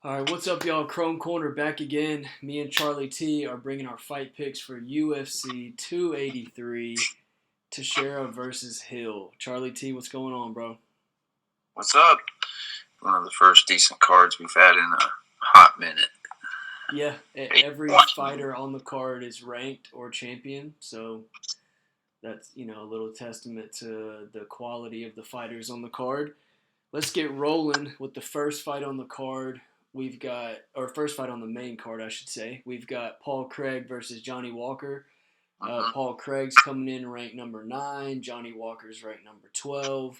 All right, what's up, y'all? Chrome Corner back again. Me and Charlie T are bringing our fight picks for UFC 283, Teixeira versus Hill. Charlie T, what's going on, bro? What's up? One of the first decent cards we've had in a hot minute. Yeah, every fighter on the card is ranked or champion, so that's, a little testament to the quality of the fighters on the card. Let's get rolling with the first fight on the card. First fight on the main card, I should say. We've got Paul Craig versus Johnny Walker. Paul Craig's coming in ranked number 9. Johnny Walker's ranked number 12.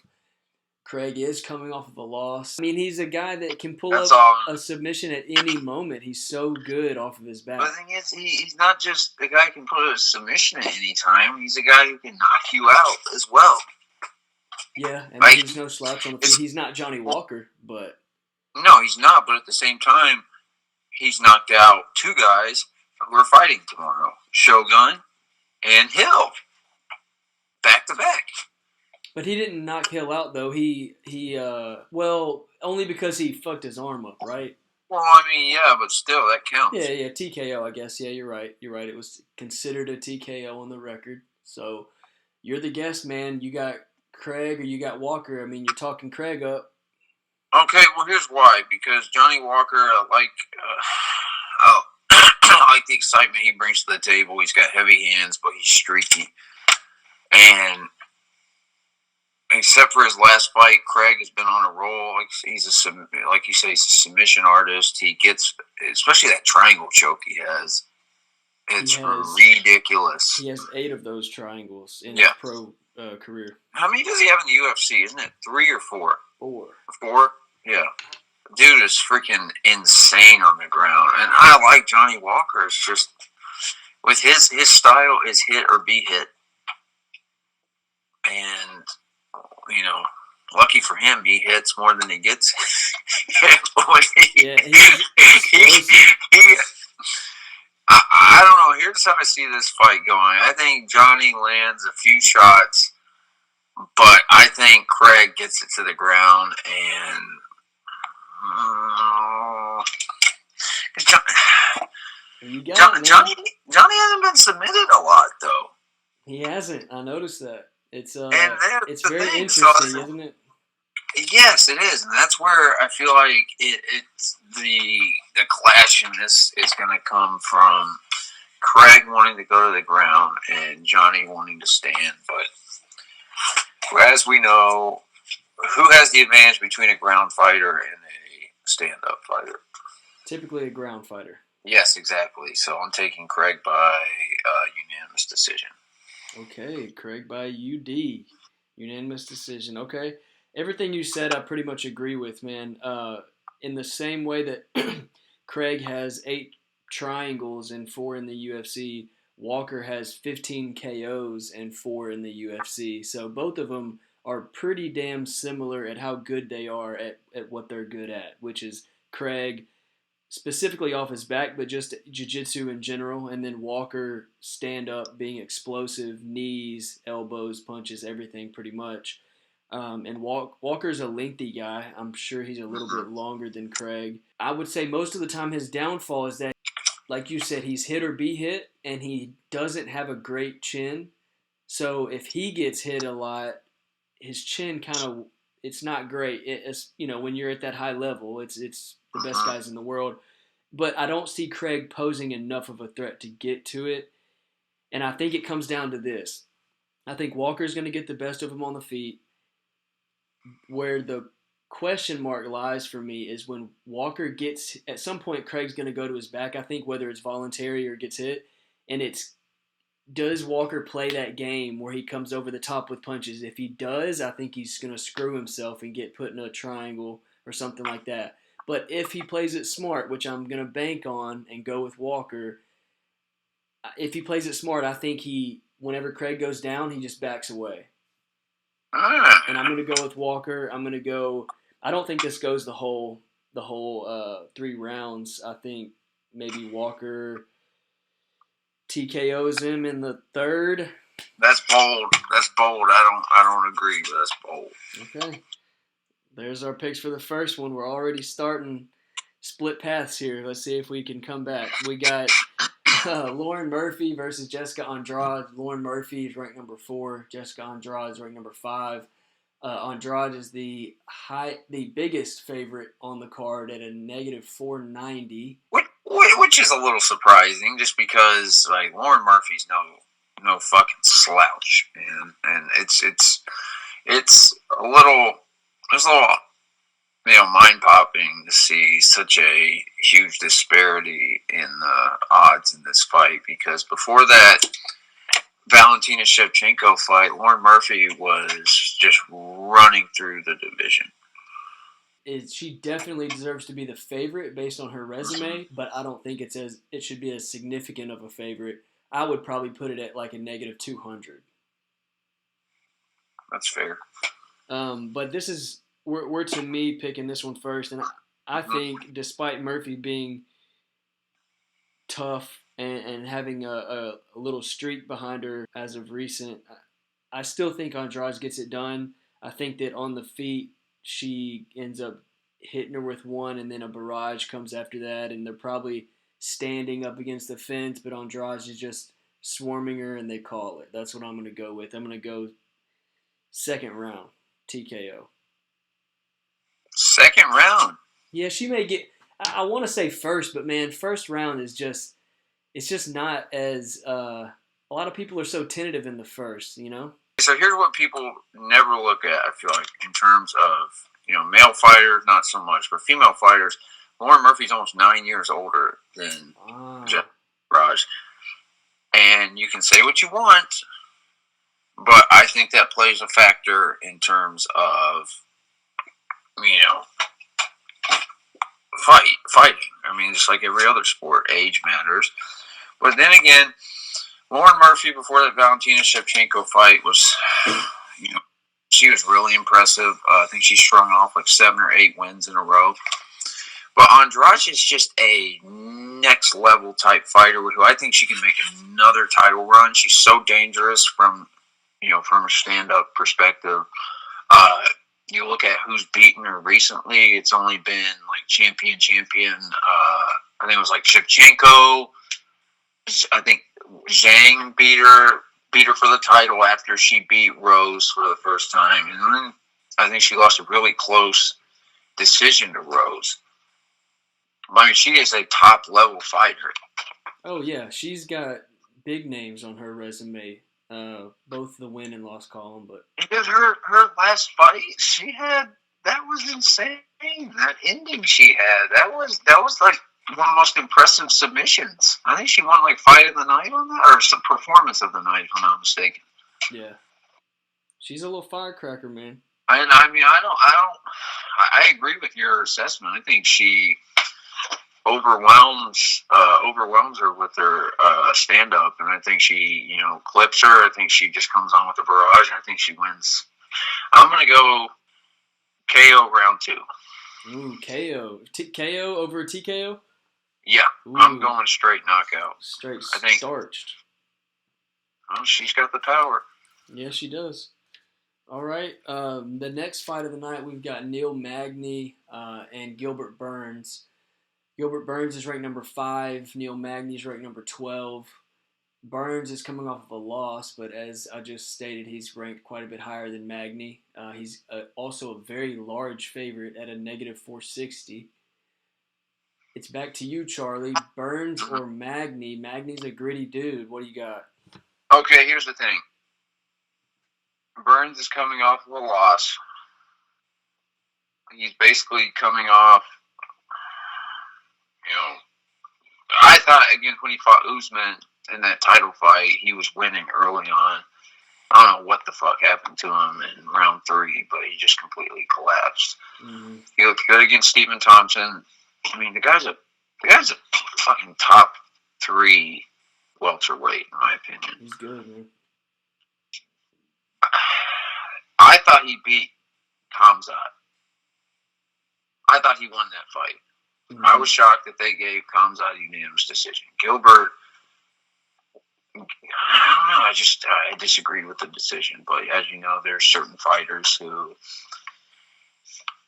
Craig is coming off of a loss. I mean, he's a guy that can pull up a submission at any moment. He's so good off of his back. But the thing is, he's not just a guy who can put a submission at any time. He's a guy who can knock you out as well. Yeah, and he's no slouch on the feet. He's not Johnny Walker, but... No, he's not, but at the same time, he's knocked out 2 guys who are fighting tomorrow. Shogun and Hill. Back to back. But he didn't knock Hill out, though. Only because he fucked his arm up, right? Well, I mean, yeah, but still, that counts. Yeah, TKO, I guess. Yeah, you're right. It was considered a TKO on the record. So, you're the guest, man. You got Craig or you got Walker. I mean, you're talking Craig up. Okay, well, here's why. Because Johnny Walker, I like the excitement he brings to the table. He's got heavy hands, but he's streaky. And except for his last fight, Craig has been on a roll. Like you say, he's a submission artist. He gets, especially that triangle choke he has. It's ridiculous. He has 8 of those triangles in his pro career. How many does he have in the UFC? Isn't it 3 or 4? 4. 4? Yeah. Dude is freaking insane on the ground. And I like Johnny Walker. It's just, with his style is hit or be hit. And, lucky for him, he hits more than he gets. I don't know. Here's how I see this fight going. I think Johnny lands a few shots, but I think Craig gets it to the ground, and Johnny hasn't been submitted a lot, though. He hasn't. I noticed that. It's very interesting, isn't it? Yes, it is, and that's where I feel like it's the clash in this is going to come from Craig wanting to go to the ground and Johnny wanting to stand. But as we know, who has the advantage between a ground fighter and a stand-up fighter? Typically a ground fighter. Yes, exactly. So I'm taking Craig by unanimous decision. Okay, Craig by UD. Unanimous decision. Okay. Everything you said I pretty much agree with, man. In the same way that Craig has 8 triangles and 4 in the UFC, Walker has 15 KOs and 4 in the UFC. So both of them are pretty damn similar at how good they are at what they're good at, which is Craig specifically off his back, but just jiu-jitsu in general, and then Walker stand-up, being explosive, knees, elbows, punches, everything pretty much. And Walker's a lengthy guy. I'm sure he's a little bit longer than Craig. I would say most of the time his downfall is that, like you said, he's hit or be hit, and he doesn't have a great chin. So if he gets hit a lot, his chin it's not great. It's when you're at that high level, it's the best guys in the world. But I don't see Craig posing enough of a threat to get to it. And I think it comes down to this. I think Walker's going to get the best of him on the feet. Where the question mark lies for me is when Walker gets, at some point Craig's going to go to his back, I think, whether it's voluntary or gets hit. And does Walker play that game where he comes over the top with punches? If he does, I think he's going to screw himself and get put in a triangle or something like that. But if he plays it smart, which I'm going to bank on and go with Walker, if he plays it smart, I think whenever Craig goes down, he just backs away. And I'm going to go with Walker. I don't think this goes the whole 3 rounds. I think maybe Walker TKOs him in the 3rd. That's bold. I don't agree, but that's bold. Okay. There's our picks for the first one. We're already starting split paths here. Let's see if we can come back. We got Lauren Murphy versus Jessica Andrade. Lauren Murphy is ranked number 4. Jessica Andrade is ranked number 5. Andrade is the biggest favorite on the card at a negative 490. Which is a little surprising, just because like Lauren Murphy's no fucking slouch, man, and it's a little mind popping to see such a huge disparity in the odds in this fight, because before that Valentina Shevchenko fight, Lauren Murphy was just running through the division. She definitely deserves to be the favorite based on her resume, but I don't think it should be as significant of a favorite. I would probably put it at like a negative 200. That's fair. But this is we're to me picking this one first, and I think despite Murphy being tough and having a little streak behind her as of recent, I still think Andrade gets it done. I think that on the feet, she ends up hitting her with one, and then a barrage comes after that, and they're probably standing up against the fence, but Andrade is just swarming her, and they call it. That's what I'm going to go with. I'm going to go second round, TKO. Second round? Yeah, she may get... I want to say first, but man, first round is just... It's just not as... a lot of people are so tentative in the first, you know? So here's what people never look at, I feel like, in terms of, male fighters, not so much, but female fighters. Lauren Murphy's almost 9 years older than Jeff Raj. And you can say what you want, but I think that plays a factor in terms of, fighting. I mean, just like every other sport, age matters. But then again, Lauren Murphy, before that Valentina Shevchenko fight, was, she was really impressive. I think she strung off like 7 or 8 wins in a row. But Andrade is just a next level type fighter who I think she can make another title run. She's so dangerous from a stand up perspective. You look at who's beaten her recently. It's only been like champion. I think it was like Shevchenko. I think Zhang beat her for the title after she beat Rose for the first time, and then I think she lost a really close decision to Rose. I mean, she is a top level fighter. Oh yeah, she's got big names on her resume, both the win and loss column. But because her last fight, that was insane. That ending she had, that was like one of the most impressive submissions. I think she won like fight of the night on that, or some performance of the night, if I'm not mistaken. Yeah, she's a little firecracker, man. And I mean, I agree with your assessment. I think she overwhelms her with her stand up, and I think she clips her. I think she just comes on with a barrage, and I think she wins. I'm gonna go KO round 2. Ooh, KO. KO over TKO? Yeah, ooh. I'm going straight knockout. Straight starched. Oh, she's got the power. Yeah, she does. All right. The next fight of the night, we've got Neil Magny and Gilbert Burns. Gilbert Burns is ranked number 5. Neil Magny is ranked number 12. Burns is coming off of a loss, but as I just stated, he's ranked quite a bit higher than Magny. He's also a very large favorite at a negative 460. It's back to you, Charlie. Burns or Magny? Magny's a gritty dude. What do you got? Okay, here's the thing. Burns is coming off of a loss. He's basically coming off, I thought, again, when he fought Usman in that title fight, he was winning early on. I don't know what the fuck happened to him in round 3, but he just completely collapsed. Mm-hmm. He looked good against Stephen Thompson. I mean, the guy's a fucking top 3 welterweight, in my opinion. He's good, man. I thought he beat Khamzat. I thought he won that fight. Mm-hmm. I was shocked that they gave Khamzat a unanimous decision. Gilbert, I don't know. I disagreed with the decision. But as you know, there's certain fighters who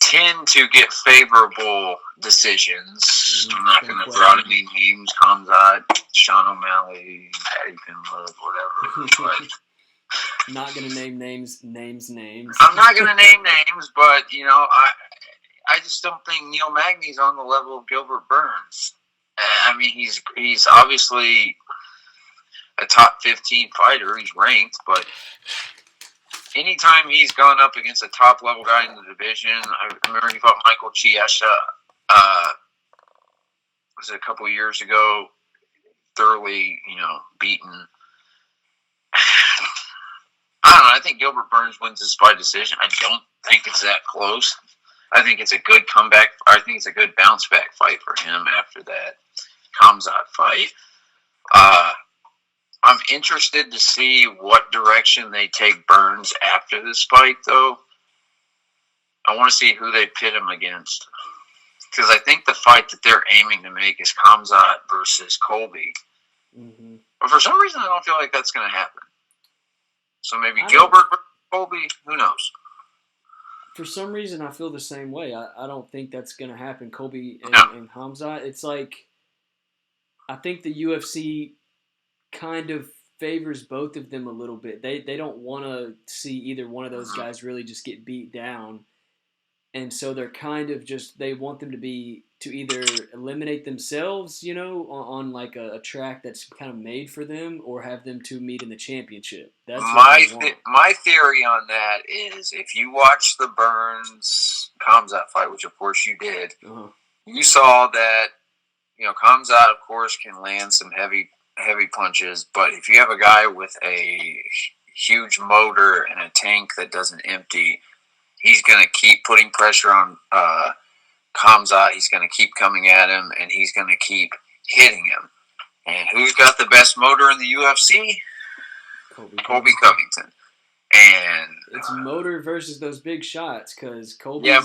tend to get favorable decisions. Mm-hmm. I'm not going to throw out any names. Hamzat, Sean O'Malley, Patty Finlove, whatever. But not going to name names. I'm not going to name names, but, I just don't think Neil Magny's on the level of Gilbert Burns. I mean, he's obviously a top 15 fighter. He's ranked, but anytime he's gone up against a top level guy in the division, I remember he fought Michael Chiesa, was it a couple years ago, thoroughly, beaten. I don't know. I think Gilbert Burns wins this by decision. I don't think it's that close. I think it's a good comeback. I think it's a good bounce back fight for him after that Khamzat fight. I'm interested to see what direction they take Burns after this fight, though. I want to see who they pit him against. Because I think the fight that they're aiming to make is Khamzat versus Colby. Mm-hmm. But for some reason, I don't feel like that's going to happen. So maybe Gilbert versus Colby, who knows? For some reason, I feel the same way. I don't think that's going to happen. Colby and Khamzat. It's like, I think the UFC kind of favors both of them a little bit. They don't want to see either one of those guys really just get beat down. And so they're kind of just, they want them to either eliminate themselves, on like a track that's kind of made for them, or have them two meet in the championship. That's my theory on that is, if you watch the Burns Khamzat fight, which of course you did, you saw that, Khamzat of course can land some heavy punches, but if you have a guy with a huge motor and a tank that doesn't empty, he's going to keep putting pressure on Khamzat. He's going to keep coming at him, and he's going to keep hitting him. And who's got the best motor in the UFC? Colby Covington. And it's motor versus those big shots, because Colby's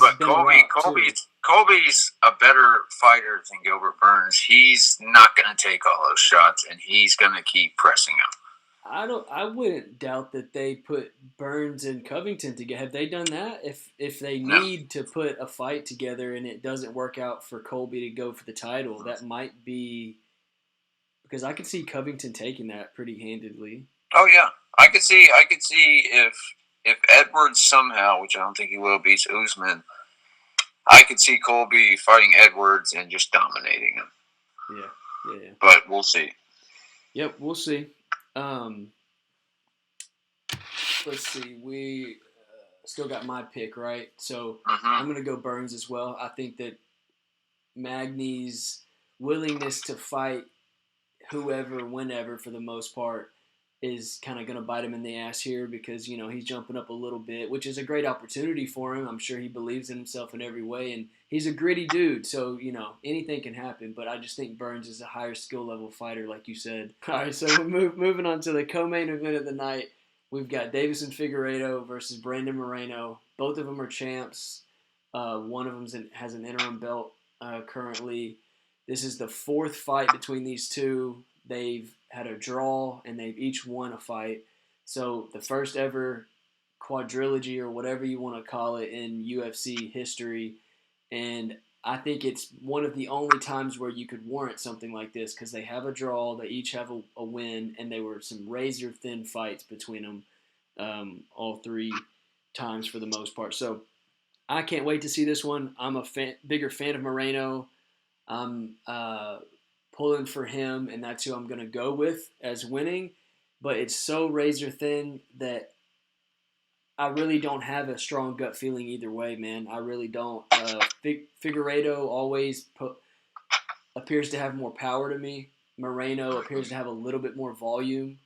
Colby's a better fighter than Gilbert Burns. He's not going to take all those shots, and he's going to keep pressing him. I wouldn't doubt that they put Burns and Covington together. Have they done that? If they need to put a fight together and it doesn't work out for Colby to go for the title, that might be, because I could see Covington taking that pretty handedly. Oh yeah, I could see if Edwards somehow, which I don't think he will, beats Usman, I could see Colby fighting Edwards and just dominating him. Yeah. But we'll see. Yep, we'll see. Let's see. We still got my pick, right? So I'm going to go Burns as well. I think that Magny's willingness to fight whoever, whenever, for the most part, is kind of going to bite him in the ass here, because, he's jumping up a little bit, which is a great opportunity for him. I'm sure he believes in himself in every way, and he's a gritty dude, so, anything can happen. But I just think Burns is a higher skill level fighter, like you said. All right, so we're moving on to the co-main event of the night. We've got Deiveson Figueiredo versus Brandon Moreno. Both of them are champs. One of them has an interim belt currently. This is the fourth fight between these two. They've had a draw, and they've each won a fight. So the first ever quadrilogy, or whatever you want to call it, in UFC history. And I think it's one of the only times where you could warrant something like this, because they have a draw, they each have a win, and they were some razor-thin fights between them all three times for the most part. So I can't wait to see this one. I'm a bigger fan of Moreno. I'm pulling for him, and that's who I'm going to go with as winning. But it's so razor-thin that I really don't have a strong gut feeling either way, man. I really don't. Figueiredo always appears to have more power to me. Moreno appears to have a little bit more volume.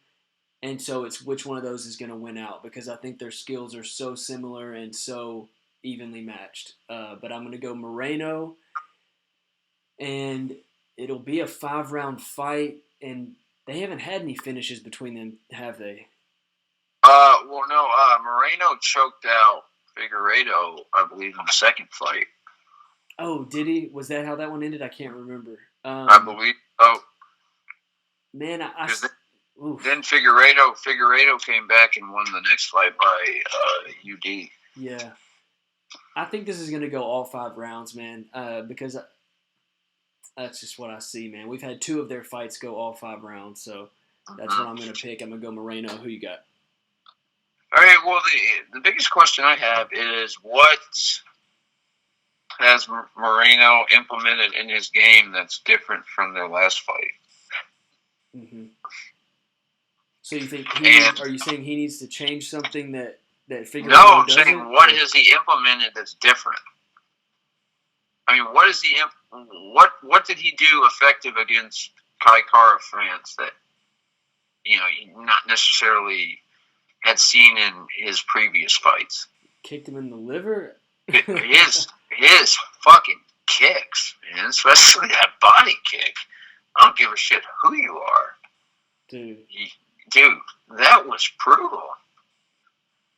And so it's which one of those is going to win out, because I think their skills are so similar and so evenly matched. But I'm going to go Moreno, and it'll be a 5-round fight, and they haven't had any finishes between them, have they? Well, no. Moreno choked out Figueiredo, I believe, in the second fight. Oh, did he? Was that how that one ended? I can't remember. I believe so. Man, then Figueiredo came back and won the next fight by UD. Yeah. I think this is going to go all 5 rounds, man, because that's just what I see, man. We've had 2 of their fights go all 5 rounds, so that's what I'm going to pick. I'm going to go Moreno. Who you got? All right. Well, the biggest question I have is what has Moreno implemented in his game that's different from their last fight? Mm-hmm. So you think are you saying he needs to change something that Figueiredo No, I'm doesn't? saying what has he implemented that's different? I mean, what is he? What did he do effective against Kai Kara France that you not necessarily had seen in his previous fights? Kicked him in the liver. his fucking kicks, man, especially that body kick. I don't give a shit who you are, dude. Dude, that was brutal.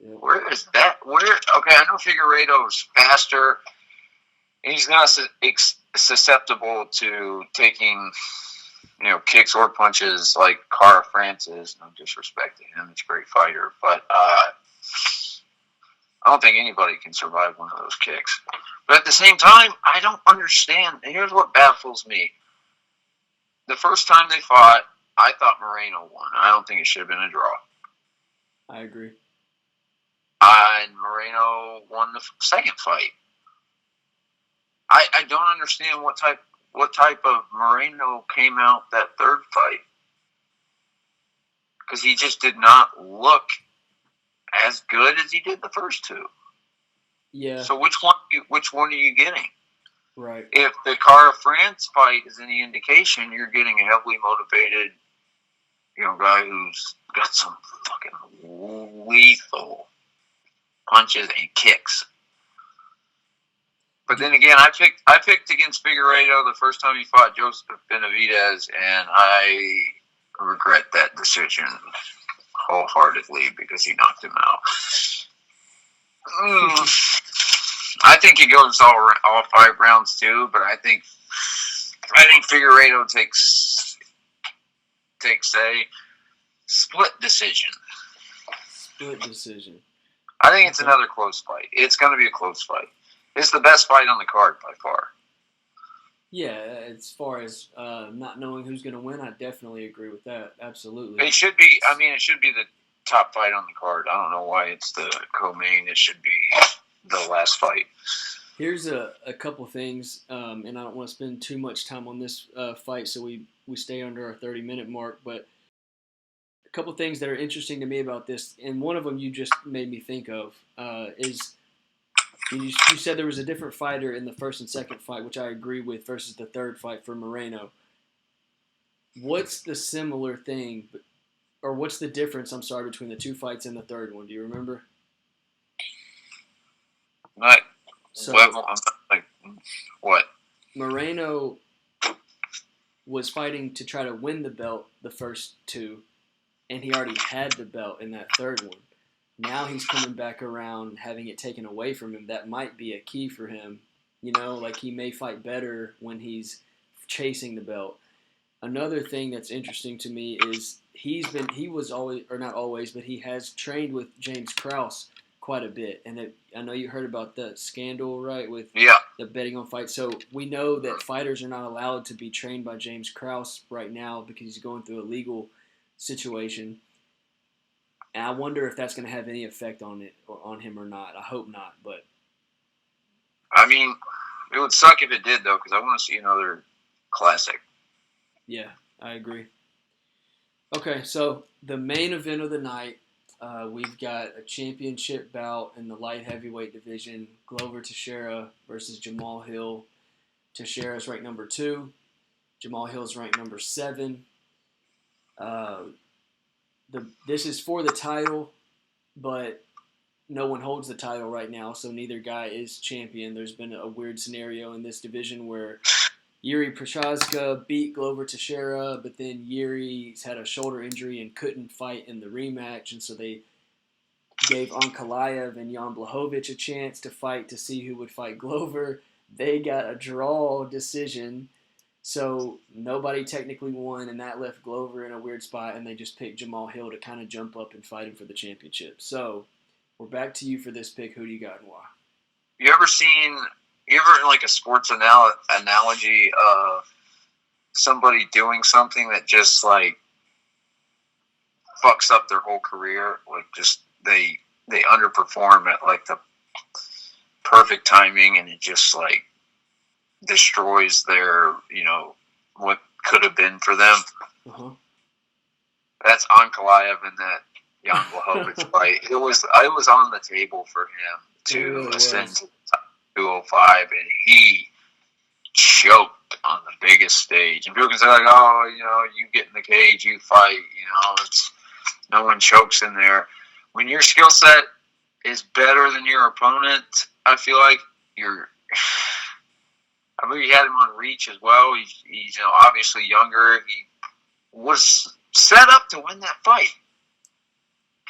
Yep. Where is that? Okay, I know Figueiredo's faster. He's not susceptible to taking, kicks or punches like Cara France is. No disrespect to him; he's a great fighter, but I don't think anybody can survive one of those kicks. But at the same time, I don't understand. Here's what baffles me: the first time they fought, I thought Moreno won. I don't think it should have been a draw. I agree. And Moreno won the second fight. I don't understand what type of Moreno came out that third fight, because he just did not look as good as he did the first 2. Yeah. So which one are you getting? Right. If the Cara France fight is any indication, you're getting a heavily motivated, guy who's got some fucking lethal punches and kicks. But then again, I picked against Figueiredo the first time he fought Joseph Benavidez, and I regret that decision wholeheartedly because he knocked him out. I think it goes all 5 rounds too, but I think Figueiredo takes a split decision. Split decision. I think it's another close fight. It's going to be a close fight. It's the best fight on the card by far. Yeah, as far as not knowing who's going to win, I definitely agree with that. Absolutely. It should be. I mean, it should be the top fight on the card. I don't know why it's the co-main. It should be the last fight. Here's a couple things, and I don't want to spend too much time on this fight, so we stay under our 30-minute mark. But a couple things that are interesting to me about this, and one of them you just made me think of, is you said there was a different fighter in the first and second fight, which I agree with, versus the third fight for Moreno. What's the similar thing, or what's the difference, between the 2 fights and the third one? Do you remember? What? Moreno was fighting to try to win the belt the first 2, and he already had the belt in that third one. Now he's coming back around, having it taken away from him. That might be a key for him. Like he may fight better when he's chasing the belt. Another thing that's interesting to me is he was always, or not always, but he has trained with James Krause quite a bit. And I know you heard about the scandal, right, with the betting on fights. So we know that fighters are not allowed to be trained by James Krause right now because he's going through a legal situation. And I wonder if that's going to have any effect on him or not. I hope not, but I mean, it would suck if it did, though, because I want to see another classic. Yeah, I agree. Okay, so the main event of the night, we've got a championship bout in the light heavyweight division. Glover Teixeira versus Jamal Hill. Teixeira's ranked number 2. Jamal Hill's ranked number 7. This is for the title, but no one holds the title right now, so neither guy is champion. There's been a weird scenario in this division where Yuri Prochazka beat Glover Teixeira, but then Yuri's had a shoulder injury and couldn't fight in the rematch, and so they gave Ankalaev and Jan Blachowicz a chance to fight to see who would fight Glover. They got a draw decision, so nobody technically won, and that left Glover in a weird spot, and they just picked Jamal Hill to kind of jump up and fight him for the championship. So we're back to you for this pick. Who do you got and why? You ever seen? You ever in like a sports analogy of somebody doing something that just like fucks up their whole career? Like just they underperform at like the perfect timing, and it just like destroys their what could have been for them. Uh-huh. That's Ankalaev in that Jan Blachowicz fight. I was on the table for him to really ascend to 205, and he choked on the biggest stage. And people can say like, "Oh, you get in the cage, you fight." It's no one chokes in there. When your skill set is better than your opponent, I feel like you're. I believe he had him on reach as well. He's obviously younger. He was set up to win that fight.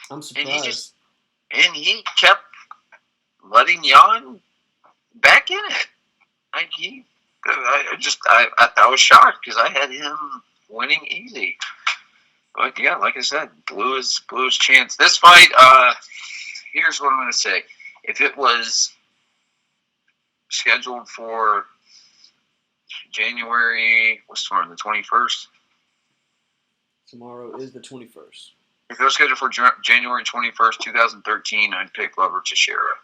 I'm surprised. And he kept letting Jan back in it. I was shocked because I had him winning easy. But yeah, like I said, blew his chance. This fight, here's what I'm going to say. If it was scheduled for January, what's tomorrow, the 21st? Tomorrow is the 21st. If it was scheduled for January 21st, 2013, I'd pick Glover Teixeira.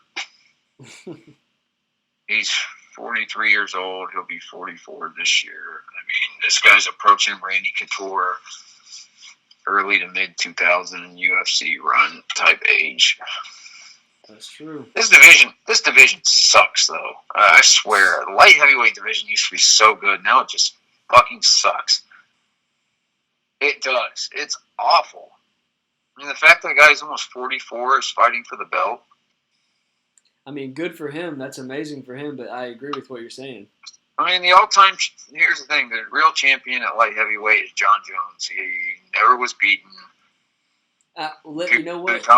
He's 43 years old. He'll be 44 this year. I mean, this guy's approaching Randy Couture, early to mid 2000 UFC run type age. That's true. This division sucks, though. I swear, the light heavyweight division used to be so good. Now it just fucking sucks. It does. It's awful. I mean, the fact that a guy's almost 44 is fighting for the belt. I mean, good for him. That's amazing for him, but I agree with what you're saying. I mean, the all-time, here's the thing, the real champion at light heavyweight is John Jones. He never was beaten. You know what?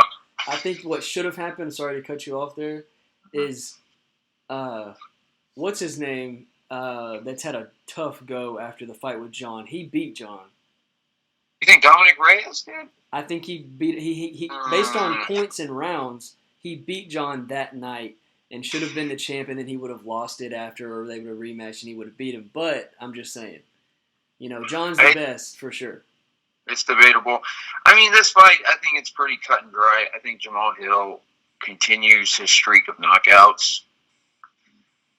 I think what should have happened, sorry to cut you off there, is, what's his name, that's had a tough go after the fight with John. He beat John. You think Dominic Reyes did? I think he beat, he based on points and rounds, he beat John that night and should have been the champ, and then he would have lost it after, or they would have rematched and he would have beat him. But I'm just saying, John's the best for sure. It's debatable. I mean, this fight, I think it's pretty cut and dry. I think Jamal Hill continues his streak of knockouts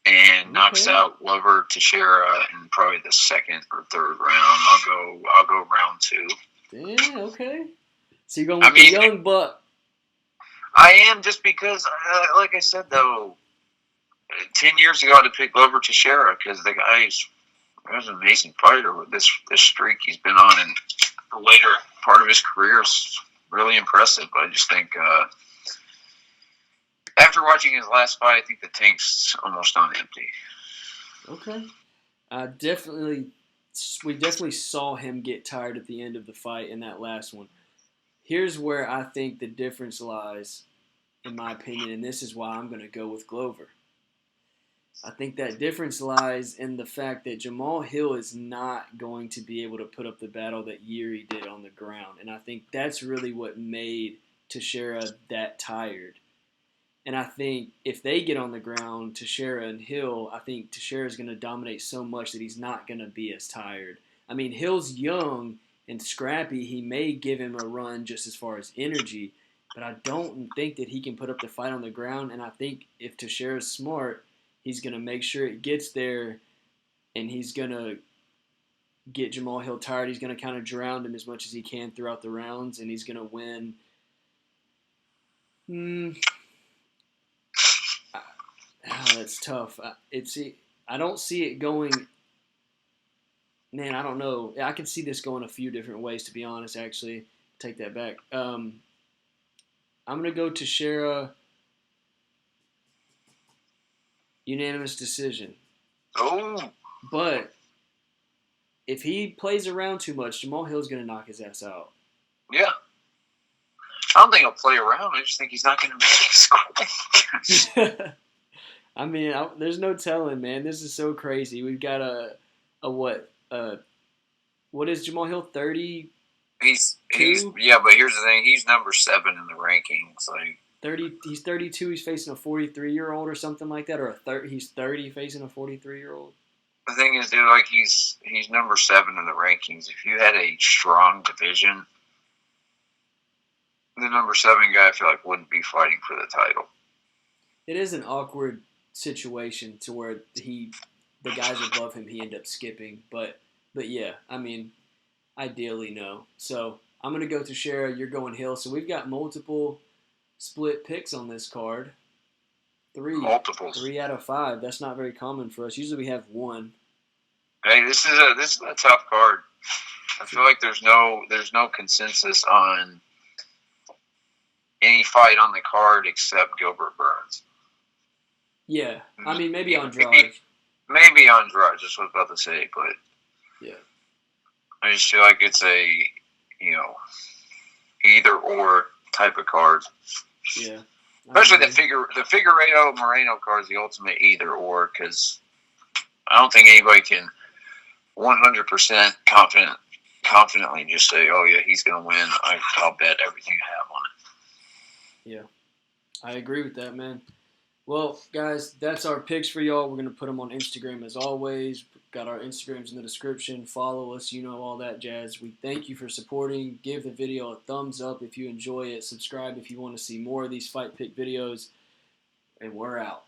and knocks out Glover Teixeira in probably the second or third round. I'll go round 2. Yeah, okay. So you're going with the young buck. I am, just because, like I said, though, 10 years ago I'd pick Glover Teixeira because the guy's an amazing fighter with this streak he's been on, and the later part of his career is really impressive. I just think after watching his last fight, I think the tank's almost on empty. Okay. We definitely saw him get tired at the end of the fight in that last one. Here's where I think the difference lies, in my opinion, and this is why I'm going to go with Glover. I think that difference lies in the fact that Jamal Hill is not going to be able to put up the battle that Yuri did on the ground. And I think that's really what made Teixeira that tired. And I think if they get on the ground, Teixeira and Hill, I think Teixeira is going to dominate so much that he's not going to be as tired. I mean, Hill's young and scrappy. He may give him a run just as far as energy, but I don't think that he can put up the fight on the ground. And I think if Teixeira's smart, he's going to make sure it gets there, and he's going to get Jamal Hill tired. He's going to kind of drown him as much as he can throughout the rounds, and he's going to win. That's tough. I don't see it going. Man, I don't know. I can see this going a few different ways, to be honest, actually. Take that back. I'm going to go Teixeira. Unanimous decision. Oh. But if he plays around too much, Jamal Hill's going to knock his ass out. Yeah. I don't think he'll play around. I just think he's not going to make score. I mean, there's no telling, man. This is so crazy. We've got what is Jamal Hill, 30? He's yeah, but here's the thing. He's number 7 in the rankings. Like 30. He's 32. He's facing a 43-year-old or something like that, or he's 30 facing a 43-year-old. The thing is, dude, like he's number 7 in the rankings. If you had a strong division, the number 7 guy, I feel like, wouldn't be fighting for the title. It is an awkward situation to where the guys above him he ended up skipping, but yeah, I mean, ideally no. So I'm gonna go Teixeira. You're going Hill. So we've got multiple split picks on this card. Multiples. 3 out of 5. That's not very common for us. Usually we have one. Hey, this is a tough card. I feel like there's no consensus on any fight on the card except Gilbert Burns. Yeah, I mean maybe Andrade. Maybe Andrade. Just what I was about to say, but yeah, I just feel like it's a either or type of card. Yeah. Especially the Figueiredo Moreno card is the ultimate either or, because I don't think anybody can 100% confidently just say, "Oh yeah, he's gonna win." I'll bet everything I have on it. Yeah, I agree with that, man. Well, guys, that's our picks for y'all. We're gonna put them on Instagram as always. Got our Instagrams in the description. Follow us, all that jazz. We thank you for supporting. Give the video a thumbs up if you enjoy it. Subscribe if you want to see more of these fight pick videos. And we're out.